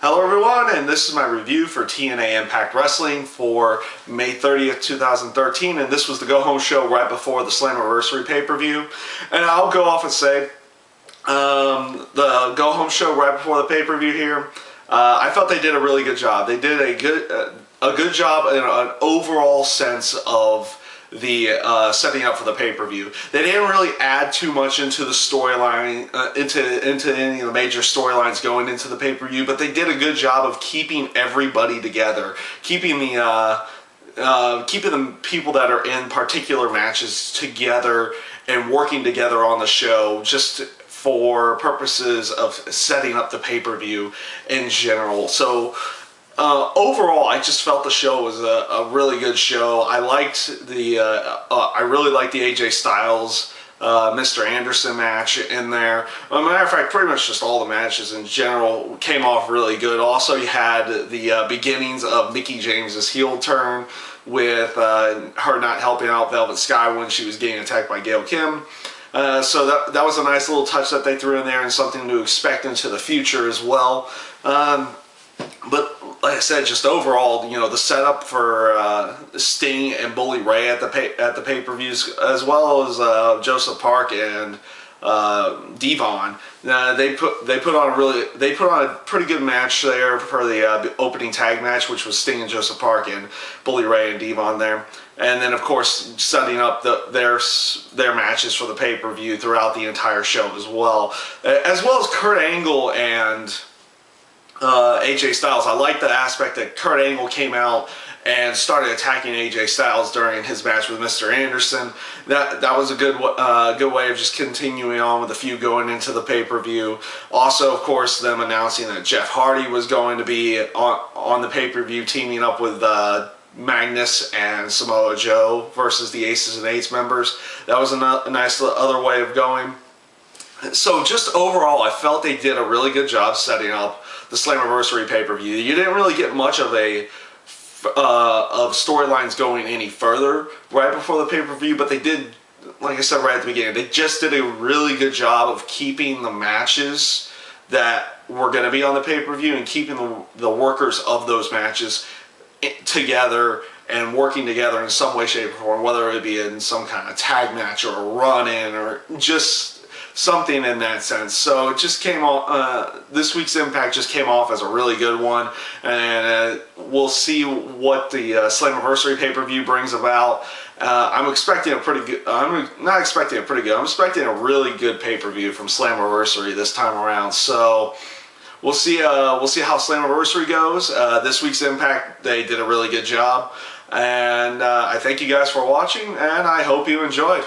Hello everyone, and this is my review for TNA Impact Wrestling for May 30th, 2013, and this was the go-home show right before the Slammiversary pay-per-view. And I'll go off and say, the go-home show right before the pay-per-view here, I felt they did a really good job. They did a good job in an overall sense of the setting up for the pay-per-view. They didn't really add too much into the storyline, into any of the major storylines going into the pay-per-view, but they did a good job of keeping everybody together, keeping the people that are in particular matches together and working together on the show, just for purposes of setting up the pay-per-view in general. So overall, I just felt the show was a really good show. I liked I really liked the AJ Styles, Mr. Anderson match in there. As a matter of fact, pretty much just all the matches in general came off really good. Also, you had the beginnings of Mickie James's heel turn with her not helping out Velvet Sky when she was getting attacked by Gail Kim. So that was a nice little touch that they threw in there, and something to expect into the future as well. But like I said, just overall, you know, the setup for Sting and Bully Ray at the pay-per-views, as well as Joseph Park and Devon, they put on a pretty good match there for the opening tag match, which was Sting and Joseph Park and Bully Ray and Devon there. And then, of course, setting up their matches for the pay-per-view throughout the entire show as well as Kurt Angle and AJ Styles. I like the aspect that Kurt Angle came out and started attacking AJ Styles during his match with Mr. Anderson. That was a good way of just continuing on with the feud going into the pay-per-view. Also, of course, them announcing that Jeff Hardy was going to be on the pay-per-view, teaming up with Magnus and Samoa Joe versus the Aces and Eights members. That was a nice other way of going. So just overall, I felt they did a really good job setting up the Slammiversary pay-per-view. You didn't really get much of storylines going any further right before the pay-per-view, but they did, like I said right at the beginning, they just did a really good job of keeping the matches that were going to be on the pay-per-view and keeping the workers of those matches together and working together in some way, shape, or form, whether it be in some kind of tag match or a run-in or just something in that sense. So it just came off, this week's Impact just came off as a really good one, and we'll see what the Slammiversary pay-per-view brings about. I'm expecting a pretty good, I'm expecting a really good pay-per-view from Slammiversary this time around. So we'll see how Slammiversary goes. This week's Impact, they did a really good job, and I thank you guys for watching, and I hope you enjoyed.